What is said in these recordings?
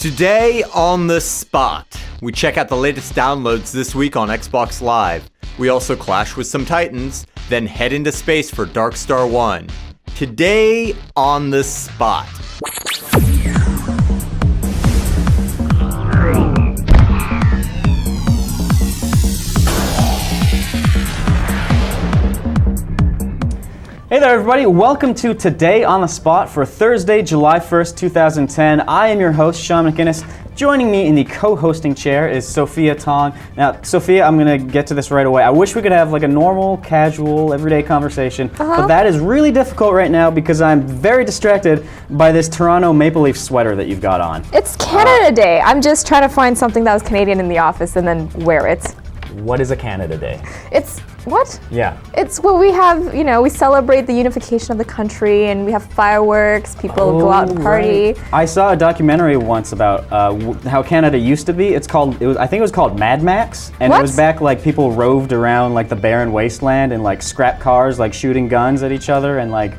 Today on the spot, we check out the latest downloads this week on Xbox Live. We also clash with some Titans, then head into space for DarkStar One. Today on the spot. Hey there everybody, welcome to Today on the Spot for Thursday, July 1st, 2010. I am your host, Sean McGinnis. Joining me in the co-hosting chair is Sophia Tong. Now, Sophia, I'm going to get to this right away. I wish we could have like a normal, casual, everyday conversation, but that is really difficult right now because I'm very distracted by this Toronto Maple Leaf sweater that you've got on. It's Canada Day. I'm just trying to find something that was Canadian in the office and then wear it. What is a Canada Day? It's, what? Yeah. It's where we have, we celebrate the unification of the country and we have fireworks, people go out and party. Right. I saw a documentary once about how Canada used to be. I think it was called Mad Max. And What? It was back like people roved around like the barren wasteland and like scrap cars, like shooting guns at each other and like,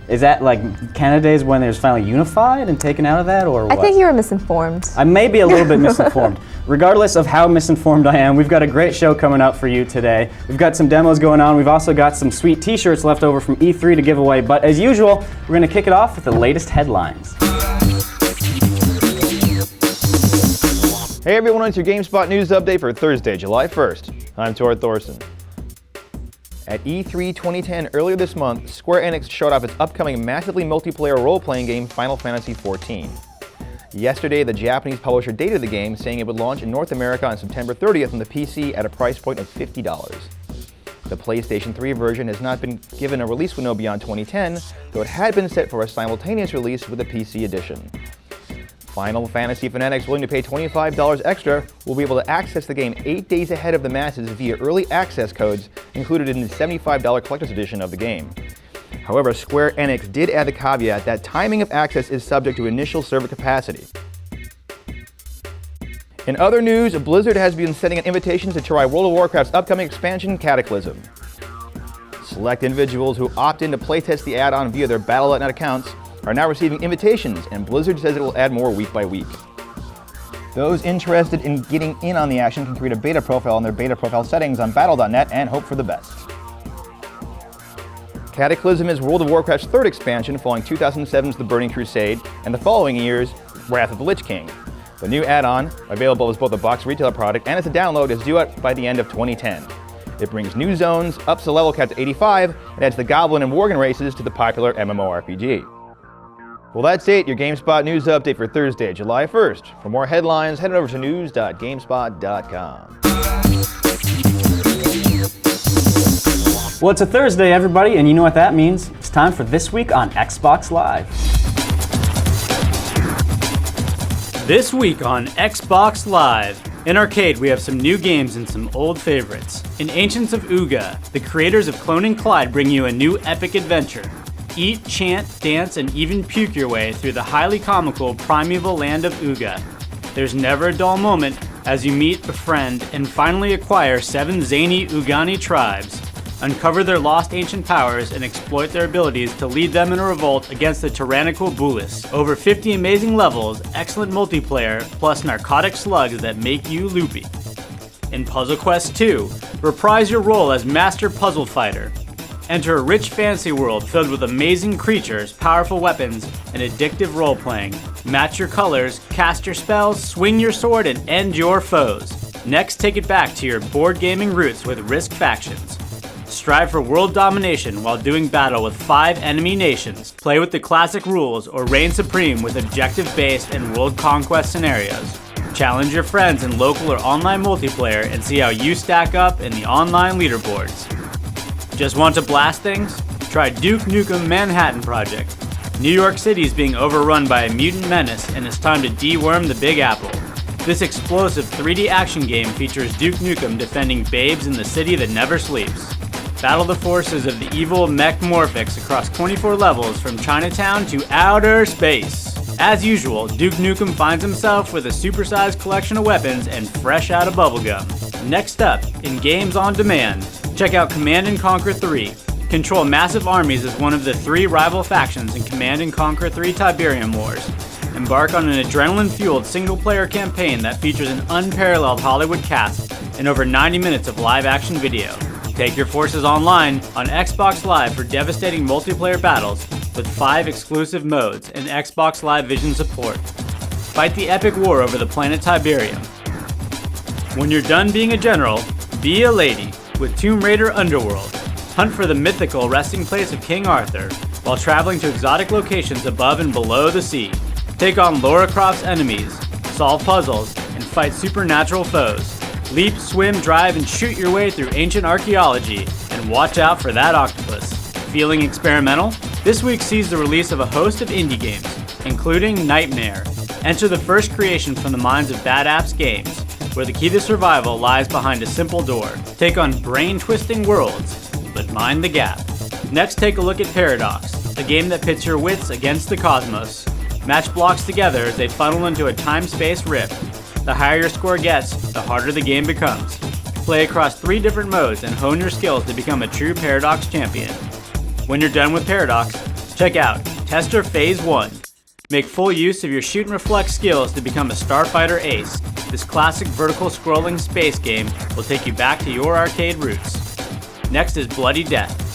is that like Canada Day is when it was finally unified and taken out of that, or what? I think you were misinformed. I may be a little bit misinformed. Regardless of how misinformed I am, we've got a great show coming up for you today. We've got some demos going on. We've also got some sweet t-shirts left over from E3 to give away. But as usual, we're going to kick it off with the latest headlines. Hey everyone, it's your GameSpot news update for Thursday, July 1st. I'm Tor Thorson. At E3 2010 earlier this month, Square Enix showed off its upcoming massively multiplayer role-playing game Final Fantasy XIV. Yesterday, the Japanese publisher dated the game, saying it would launch in North America on September 30th on the PC at a price point of $50. The PlayStation 3 version has not been given a release window beyond 2010, though it had been set for a simultaneous release with the PC edition. Final Fantasy fanatics willing to pay $25 extra will be able to access the game 8 days ahead of the masses via early access codes included in the $75 collector's edition of the game. However, Square Enix did add the caveat that timing of access is subject to initial server capacity. In other news, Blizzard has been sending out invitations to try World of Warcraft's upcoming expansion, Cataclysm. Select individuals who opt in to playtest the add-on via their Battle.net accounts are now receiving invitations, and Blizzard says it will add more week by week. Those interested in getting in on the action can create a beta profile in their beta profile settings on Battle.net and hope for the best. Cataclysm is World of Warcraft's third expansion following 2007's The Burning Crusade and the following year's Wrath of the Lich King. The new add-on, available as both a box retailer product and as a download, is due out by the end of 2010. It brings new zones, ups the level cap to 85, and adds the Goblin and Worgen races to the popular MMORPG. Well, that's it, your GameSpot news update for Thursday, July 1st. For more headlines, head over to news.gamespot.com. Well, it's a Thursday, everybody, and you know what that means. It's time for This Week on Xbox Live. This week on Xbox Live. In Arcade, we have some new games and some old favorites. In Ancients of Ooga, the creators of Clone & Clyde bring you a new epic adventure. Eat, chant, dance, and even puke your way through the highly comical primeval land of Ooga. There's never a dull moment as you meet, befriend, and finally acquire 7 zany Oogani tribes. Uncover their lost ancient powers and exploit their abilities to lead them in a revolt against the tyrannical Bulis. Over 50 amazing levels, excellent multiplayer, plus narcotic slugs that make you loopy. In Puzzle Quest 2, reprise your role as Master Puzzle Fighter. Enter a rich fantasy world filled with amazing creatures, powerful weapons, and addictive role-playing. Match your colors, cast your spells, swing your sword, and end your foes. Next, take it back to your board gaming roots with Risk Factions. Strive for world domination while doing battle with 5 enemy nations. Play with the classic rules or reign supreme with objective-based and world conquest scenarios. Challenge your friends in local or online multiplayer and see how you stack up in the online leaderboards. Just want to blast things? Try Duke Nukem Manhattan Project. New York City is being overrun by a mutant menace and it's time to deworm the Big Apple. This explosive 3D action game features Duke Nukem defending babes in the city that never sleeps. Battle the forces of the evil mech morphics across 24 levels from Chinatown to outer space. As usual, Duke Nukem finds himself with a supersized collection of weapons and fresh out of bubblegum. Next up, in Games on Demand, check out Command & Conquer 3. Control massive armies as one of the 3 rival factions in Command & Conquer 3 Tiberium Wars. Embark on an adrenaline-fueled single-player campaign that features an unparalleled Hollywood cast and over 90 minutes of live-action video. Take your forces online on Xbox Live for devastating multiplayer battles with 5 exclusive modes and Xbox Live Vision support. Fight the epic war over the planet Tiberium. When you're done being a general, be a lady with Tomb Raider Underworld. Hunt for the mythical resting place of King Arthur while traveling to exotic locations above and below the sea. Take on Lara Croft's enemies, solve puzzles, and fight supernatural foes. Leap, swim, drive, and shoot your way through ancient archaeology, and watch out for that octopus. Feeling experimental? This week sees the release of a host of indie games, including Nightmare. Enter the first creation from the minds of Bad Apps Games, where the key to survival lies behind a simple door. Take on brain-twisting worlds, but mind the gap. Next, take a look at Paradox, a game that pits your wits against the cosmos. Match blocks together as they funnel into a time-space rift. The higher your score gets, the harder the game becomes. Play across 3 different modes and hone your skills to become a true Paradox champion. When you're done with Paradox, check out Tester Phase 1. Make full use of your shoot and reflect skills to become a starfighter ace. This classic vertical scrolling space game will take you back to your arcade roots. Next is Bloody Death.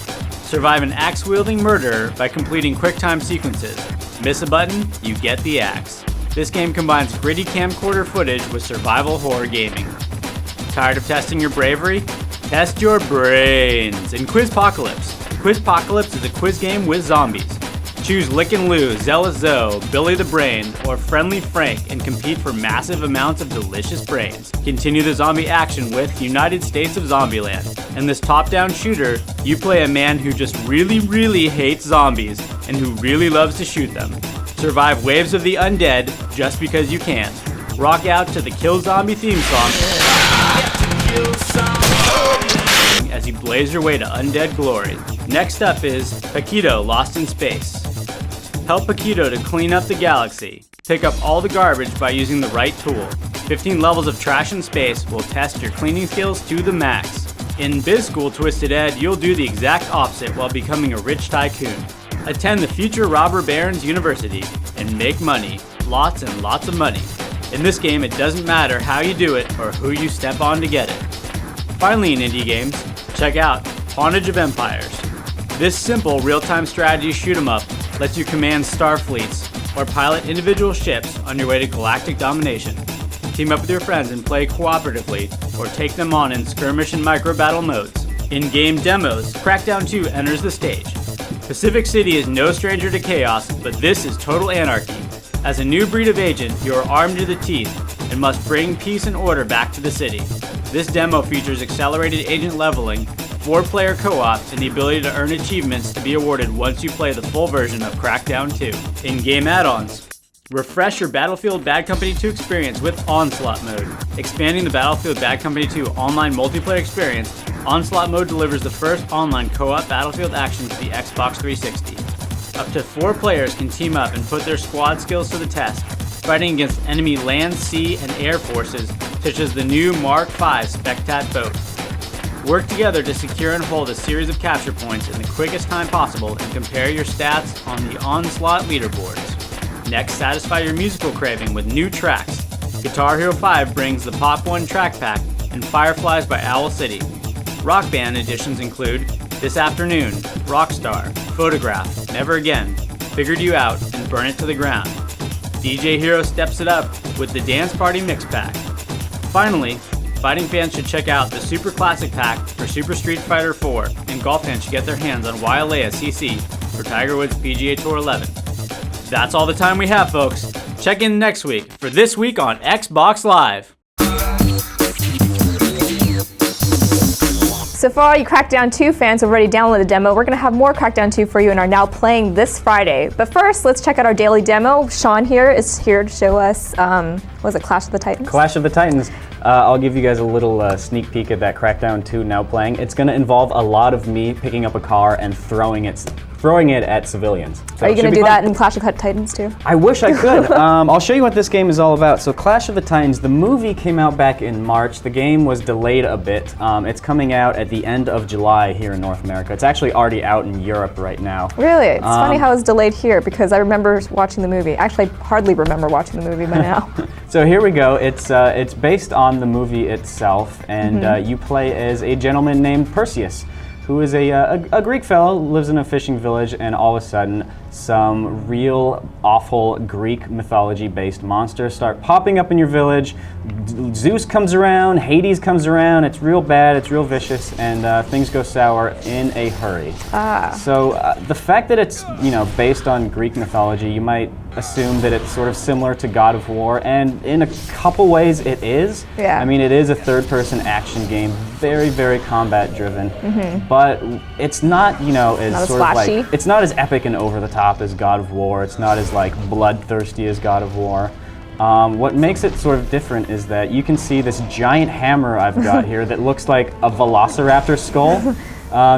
Survive an axe-wielding murderer by completing quick-time sequences. Miss a button, you get the axe. This game combines gritty camcorder footage with survival horror gaming. Tired of testing your bravery? Test your brains in Quizpocalypse. Quizpocalypse is a quiz game with zombies. Choose Lick and Lou, Zealous Zoe, Billy the Brain, or Friendly Frank and compete for massive amounts of delicious brains. Continue the zombie action with United States of Zombieland. In this top-down shooter, you play a man who just really hates zombies and who really loves to shoot them. Survive waves of the undead just because you can. Rock out to the Kill Zombie theme song as you blaze your way to undead glory. Next up is Paquito Lost in Space. Help Paquito to clean up the galaxy. Pick up all the garbage by using the right tool. 15 levels of trash in space will test your cleaning skills to the max. In Biz School Twisted Ed, you'll do the exact opposite while becoming a rich tycoon. Attend the future Robber Barons University and make money. Lots and lots of money. In this game, it doesn't matter how you do it or who you step on to get it. Finally in indie games, check out Pawnage of Empires. This simple real-time strategy shoot-'em-up lets you command starfleets or pilot individual ships on your way to galactic domination. Team up with your friends and play cooperatively or take them on in skirmish and micro-battle modes. In-game demos, Crackdown 2 enters the stage. Pacific City is no stranger to chaos, but this is total anarchy. As a new breed of agent, you are armed to the teeth and must bring peace and order back to the city. This demo features accelerated agent leveling, 4-player co-op, and the ability to earn achievements to be awarded once you play the full version of Crackdown 2. In-game add-ons. Refresh your Battlefield Bad Company 2 experience with Onslaught mode. Expanding the Battlefield Bad Company 2 online multiplayer experience, Onslaught mode delivers the first online co-op Battlefield action to the Xbox 360. Up to 4 players can team up and put their squad skills to the test, fighting against enemy land, sea, and air forces such as the new Mark V Spectat boat. Work together to secure and hold a series of capture points in the quickest time possible and compare your stats on the Onslaught leaderboards. Next, satisfy your musical craving with new tracks. Guitar Hero 5 brings the Pop 1 track pack and Fireflies by Owl City. Rock Band editions include This Afternoon, Rockstar, Photograph, Never Again, Figured You Out, and Burn It to the Ground. DJ Hero steps it up with the Dance Party Mix Pack. Finally, fighting fans should check out the Super Classic Pack for Super Street Fighter 4, and golf fans should get their hands on Wailea CC for Tiger Woods PGA Tour 11. That's all the time we have, folks. Check in next week for This Week on Xbox Live. So for all you Crackdown 2 fans who have already downloaded the demo, we're going to have more Crackdown 2 for you and are now playing this Friday. But first, let's check out our daily demo. Sean here is here to show us, was it Clash of the Titans? Clash of the Titans. I'll give you guys a little sneak peek at that Crackdown 2 now playing. It's going to involve a lot of me picking up a car and throwing it throwing it at civilians. So Are you it should going to be do fun. that in Clash of Titans too? I wish I could. I'll show you what this game is all about. So Clash of the Titans, the movie came out back in March. The game was delayed a bit. It's coming out at the end of July here in North America. It's actually already out in Europe right now. Really? It's funny how it's delayed here because I remember watching the movie. Actually, I hardly remember watching the movie by now. So here we go. It's based on the movie itself, and you play as a gentleman named Perseus, who is a Greek fellow, lives in a fishing village, and all of a sudden, some real awful Greek mythology-based monsters start popping up in your village. Zeus comes around, Hades comes around. It's real bad, it's real vicious, and things go sour in a hurry. So the fact that it's based on Greek mythology, you might assume that it's sort of similar to God of War, and in a couple ways it is. Yeah. I mean, it is a third-person action game, very, very combat-driven, but it's not, as Not as sort of flashy. like, it's not as epic and over-the-top as God of War. It's not as like bloodthirsty as God of War. What makes it sort of different is that you can see this giant hammer I've got here that looks like a velociraptor skull.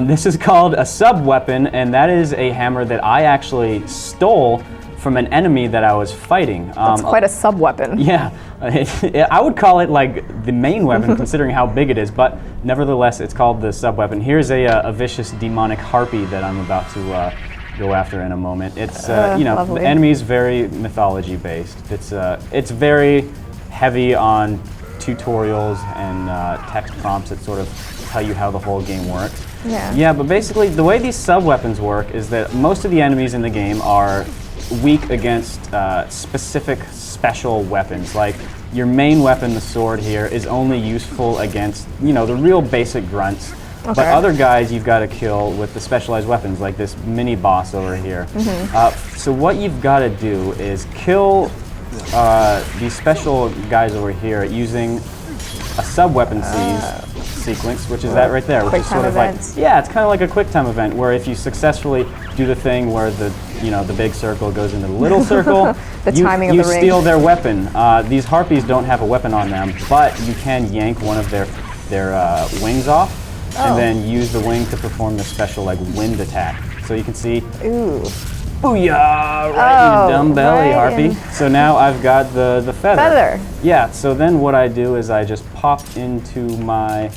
This is called a sub-weapon, and that is a hammer that I actually stole from an enemy that I was fighting. It's quite a sub-weapon. Yeah, I would call it like the main weapon considering how big it is, but nevertheless it's called the sub-weapon. Here's a vicious demonic harpy that I'm about to go after in a moment. It's the lovely. enemy's very mythology based. It's very heavy on tutorials and text prompts that sort of tell you how the whole game works. Yeah, but basically the way these sub-weapons work is that most of the enemies in the game are weak against specific special weapons. Like your main weapon, the sword here, is only useful against, the real basic grunts. Okay. But other guys you've got to kill with the specialized weapons, like this mini boss over here. So what you've got to do is kill these special guys over here using a sub-weapon sequence, which is that right there, which Quick is sort time of events. like, yeah, it's kind of like a quick time event where if you successfully do the thing where the big circle goes into the little circle, The timing of you the ring. steal their weapon. These harpies don't have a weapon on them, but you can yank one of their wings off and then use the wing to perform the special like wind attack. So you can see, Ooh. booyah, right in your dumb belly, right harpy. in. So now I've got the feather. Feather. Yeah, so then what I do is I just pop into my,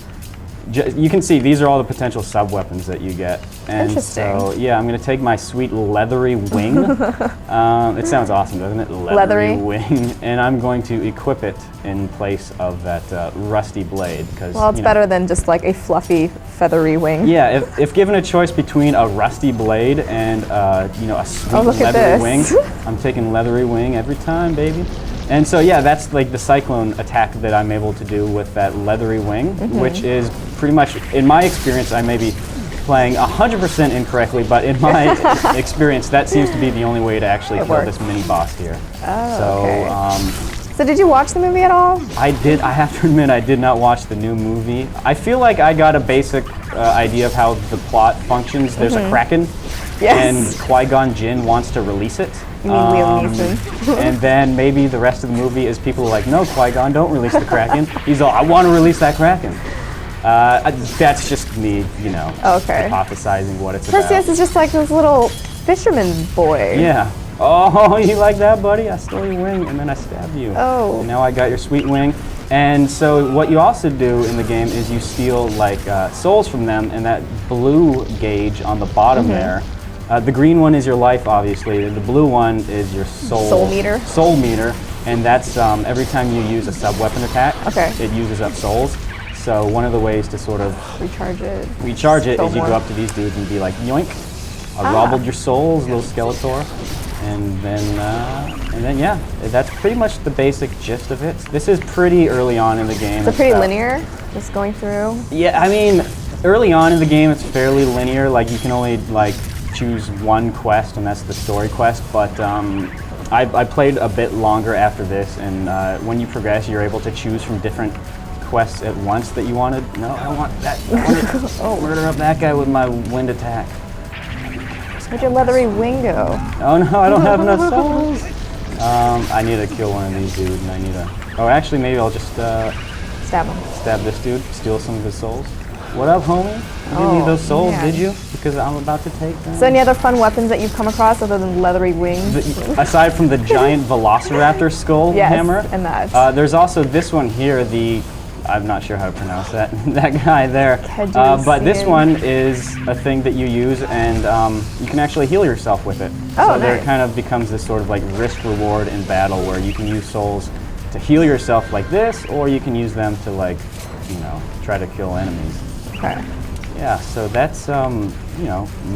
you can see these are all the potential sub-weapons that you get. And Interesting. so, yeah, I'm going to take my sweet leathery wing. It sounds awesome, doesn't it? Leathery. Wing. And I'm going to equip it in place of that rusty blade. Well, it's better than just like a fluffy, feathery wing. Yeah, if given a choice between a rusty blade and a sweet look at leathery wing, this. I'm taking leathery wing every time, baby. And so yeah, that's like the cyclone attack that I'm able to do with that leathery wing, which is pretty much, in my experience, I may be playing 100% incorrectly, but in my experience, that seems to be the only way to actually kill this mini boss here. So did you watch the movie at all? I did. I have to admit, I did not watch the new movie. I feel like I got a basic idea of how the plot functions. There's a Kraken, and Qui-Gon Jinn wants to release it. You mean Liam Neeson? And then maybe the rest of the movie is people are like, no, Qui-Gon, don't release the Kraken. He's all, I want to release that Kraken. That's just me, hypothesizing what it's about. Perseus is just like this little fisherman boy. Yeah. Oh, you like that, buddy? I stole your wing and then I stabbed you. Oh. And now I got your sweet wing. And so what you also do in the game is you steal like souls from them, and that blue gauge on the bottom there. The green one is your life, obviously. The blue one is your soul meter. Soul meter, and that's every time you use a sub-weapon attack, it uses up souls. So one of the ways to sort of Recharge it is you go up to these dudes and be like, yoink, I gobbled your souls, little Skeletor. And then yeah, that's pretty much the basic gist of it. This is pretty early on in the game. It's pretty linear, just going through. Yeah, I mean, early on in the game, it's fairly linear. Like you can only like choose one quest, and that's the story quest. But I played a bit longer after this, and when you progress, you're able to choose from different quests at once that you wanted. No, I want that. I want to murder up that guy with my wind attack. Where'd your leathery wing go? Oh no, I don't have enough souls. I need to kill one of these dudes, and I need to. Oh, actually, maybe I'll just Stab him. stab this dude, steal some of his souls. What up, homie? You didn't need those souls, man. did you? Because I'm about to take them. So any other fun weapons that you've come across other than leathery wings? Aside from the giant Velociraptor skull Yes, hammer, and that. there's also this one here. I'm not sure how to pronounce that. That guy there. But this one is a thing that you use, and you can actually heal yourself with it. Oh, so there nice. kind of becomes this sort of like risk reward in battle, where you can use souls to heal yourself like this, or you can use them to like, try to kill enemies. Okay. Yeah, so that's,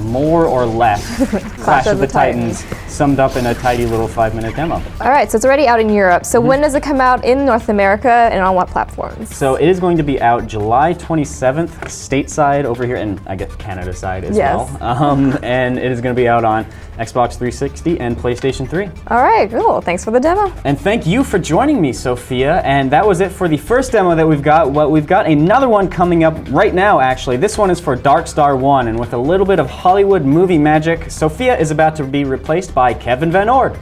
more or less Clash of the Titans summed up in a tidy little 5-minute demo. All right, so it's already out in Europe. So when does it come out in North America and on what platforms? So it is going to be out July 27th, stateside over here, and I guess Canada side as well. And it is going to be out on Xbox 360 and PlayStation 3. All right, cool. Thanks for the demo. And thank you for joining me, Sophia. And that was it for the first demo that we've got. Well, we've got another one coming up right now, actually. This one is for DarkStar One, and with a little bit of Hollywood movie magic, Sophia is about to be replaced by Kevin Van Ord.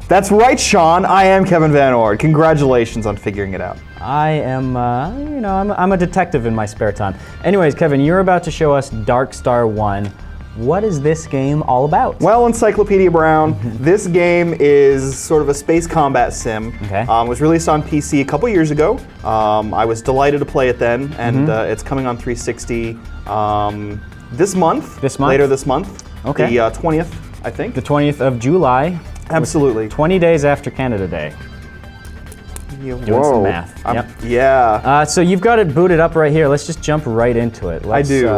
That's right, Sean. I am Kevin Van Ord. Congratulations on figuring it out. I am, I'm a detective in my spare time. Anyways, Kevin, you're about to show us DarkStar One. What is this game all about? Well, Encyclopedia Brown, this game is sort of a space combat sim. Okay. It was released on PC a couple years ago. I was delighted to play it then, and it's coming on 360 this month. This month? Later this month. Okay. The 20th, I think. The 20th of July. Absolutely. 20 days after Canada Day. Doing some math. Yep. Yeah. So you've got it booted up right here. Let's just jump right into it. I do.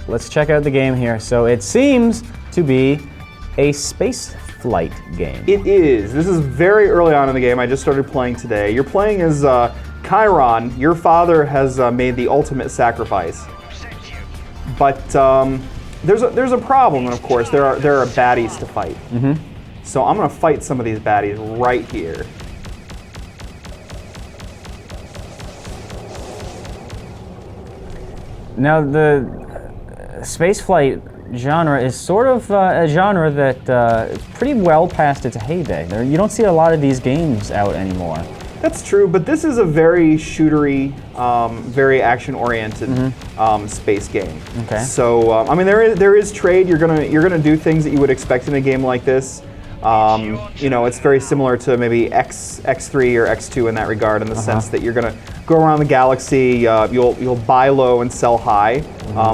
Let's check out the game here. So it seems to be a space flight game. It is. This is very early on in the game. I just started playing today. You're playing as Chiron. Your father has made the ultimate sacrifice. But there's a problem, and of course there are baddies to fight. So I'm gonna fight some of these baddies right here. Now the spaceflight genre is sort of a genre that is pretty well past its heyday. You don't see a lot of these games out anymore. That's true, but this is a very shootery, very action-oriented space game. Okay. So I mean, there is trade. You're gonna do things that you would expect in a game like this. It's very similar to maybe X3 or X2 in that regard, in the sense that you're gonna go around the galaxy. You'll buy low and sell high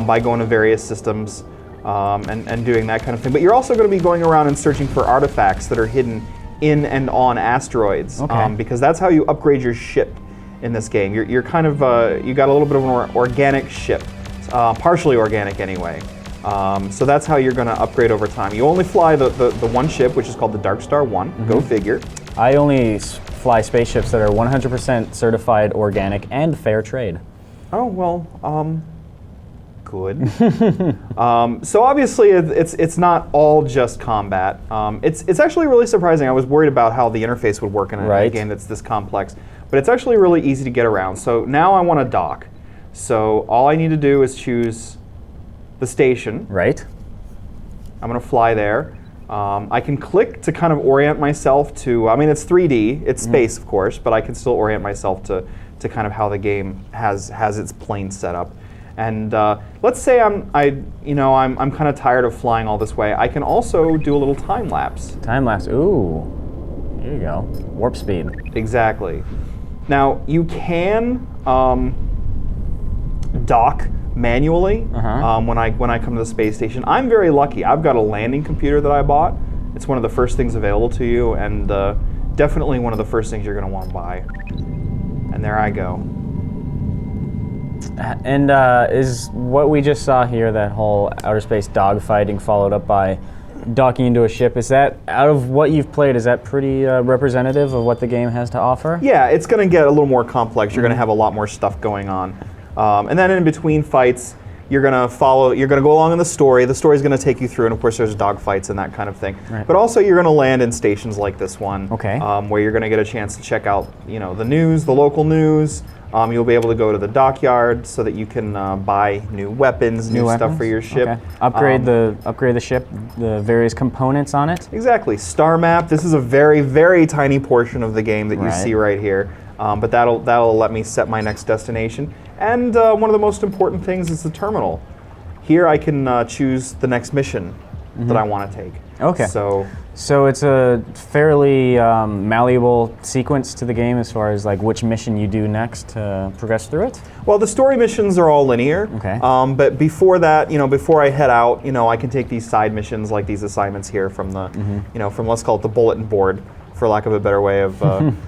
by going to various systems and doing that kind of thing. But you're also going to be going around and searching for artifacts that are hidden in and on asteroids, because that's how you upgrade your ship in this game. You're kind of you got a little bit of an organic ship, partially organic anyway. So that's how you're going to upgrade over time. You only fly the one ship, which is called the DarkStar One. Go figure. I only fly spaceships that are 100% certified organic and fair trade. Oh well, good. So obviously it's not all just combat. It's actually really surprising. I was worried about how the interface would work in a game that's this complex, but it's actually really easy to get around. So now I want to dock. So all I need to do is choose the station. Right. I'm going to fly there. I can click to kind of orient myself to, I mean, it's 3D, it's space, of course, but I can still orient myself to kind of how the game has its plane set up. And let's say I'm kind of tired of flying all this way. I can also do a little time lapse. Time lapse. Ooh. Here you go. Warp speed. Exactly. Now you can dock manually when I come to the space station. I'm very lucky. I've got a landing computer that I bought. It's one of the first things available to you, and definitely one of the first things you're going to want to buy. And there I go. And is what we just saw here, that whole outer space dogfighting followed up by docking into a ship, is that, out of what you've played, is that pretty representative of what the game has to offer? Yeah, it's going to get a little more complex. You're going to have a lot more stuff going on. And then in between fights, you're going to go along in the story. The story's going to take you through, and of course there's dogfights and that kind of thing. Right. But also you're going to land in stations like this one, Okay. where you're going to get a chance to check out, the news, the local news, You'll be able to go to the dockyard so that you can buy new weapons, new stuff for your ship. Okay. Upgrade the ship, the various components on it. Exactly. Star map. This is a very, very tiny portion of the game that you see right here. But that'll let me set my next destination. And one of the most important things is the terminal. Here I can choose the next mission that I want to take. Okay. So it's a fairly malleable sequence to the game as far as like which mission you do next to progress through it? Well, the story missions are all linear. Okay. But before that, before I head out, I can take these side missions like these assignments here from the, from let's call it the bulletin board, for lack of a better way of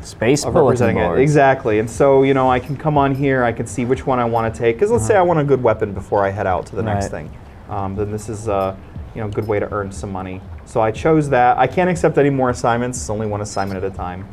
space of bulletin representing board. it. Exactly. And so, I can come on here, I can see which one I want to take. Because let's say I want a good weapon before I head out to the next thing. Then this is a good way to earn some money. So I chose that. I can't accept any more assignments. It's only one assignment at a time.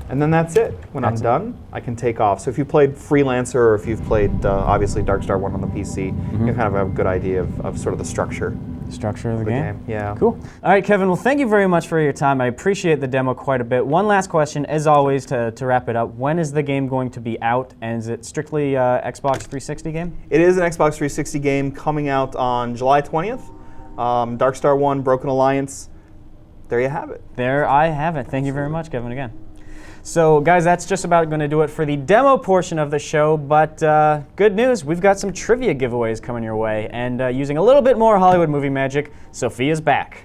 And then that's it. When I'm done, I can take off. So if you played Freelancer or if you've played, obviously, DarkStar One on the PC, you kind of have a good idea of sort of the structure of the game. Yeah. Cool. All right, Kevin. Well, thank you very much for your time. I appreciate the demo quite a bit. One last question, as always, to wrap it up. When is the game going to be out, and is it strictly Xbox 360 game? It is an Xbox 360 game coming out on July 20th. DarkStar One, Broken Alliance. There you have it. There I have it. Thank you very much, Kevin, again. So, guys, that's just about going to do it for the demo portion of the show, but good news, we've got some trivia giveaways coming your way, and using a little bit more Hollywood movie magic, Sophia's back.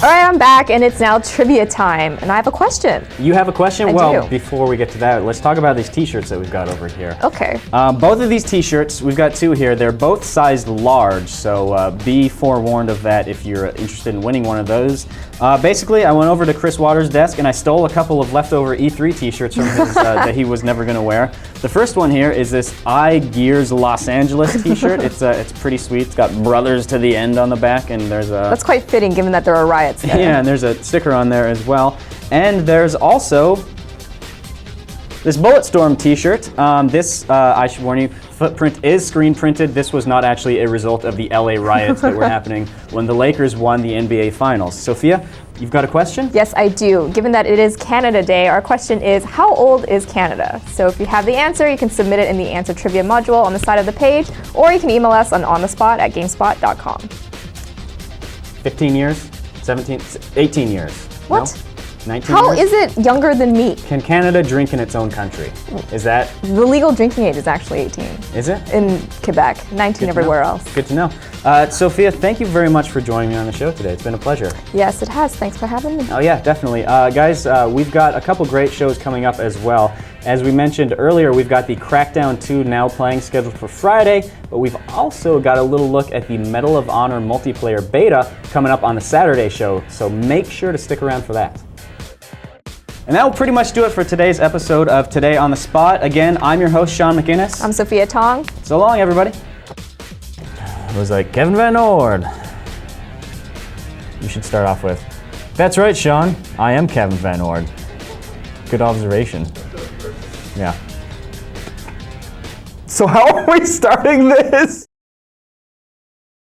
All right, I'm back, and it's now trivia time, and I have a question. You have a question? I Well, do. before we get to that, let's talk about these t-shirts that we've got over here. Okay. Both of these t-shirts, we've got two here, they're both sized large, so be forewarned of that if you're interested in winning one of those. Basically, I went over to Chris Waters' desk and I stole a couple of leftover E3 t-shirts from his that he was never going to wear. The first one here is this iGears Los Angeles t-shirt. It's pretty sweet. It's got brothers to the end on the back, and there's a... That's quite fitting given that there are riots there. Yeah, and there's a sticker on there as well. And there's also this Bulletstorm t-shirt. I should warn you, footprint is screen printed. This was not actually a result of the LA riots that were happening when the Lakers won the NBA Finals. Sophia, you've got a question? Yes, I do. Given that it is Canada Day, our question is, how old is Canada? So if you have the answer, you can submit it in the answer trivia module on the side of the page, or you can email us on onthespot@gamespot.com. 15 years? 17? 18 years? What? No? 19 How years? is it younger than me? Can Canada drink in its own country? Is that... The legal drinking age is actually 18 Is it? in Quebec, 19 everywhere else. Good to know. Sophia, thank you very much for joining me on the show today. It's been a pleasure. Yes, it has. Thanks for having me. Oh yeah, definitely. Guys, we've got a couple great shows coming up as well. As we mentioned earlier, we've got the Crackdown 2 now playing scheduled for Friday, but we've also got a little look at the Medal of Honor multiplayer beta coming up on the Saturday show, so make sure to stick around for that. And that will pretty much do it for today's episode of Today on the Spot. Again, I'm your host, Sean McInnes. I'm Sophia Tong. So long, everybody. It was like Kevin Van Ord. You should start off with, that's right, Sean. I am Kevin Van Ord. Good observation. Yeah. So how are we starting this?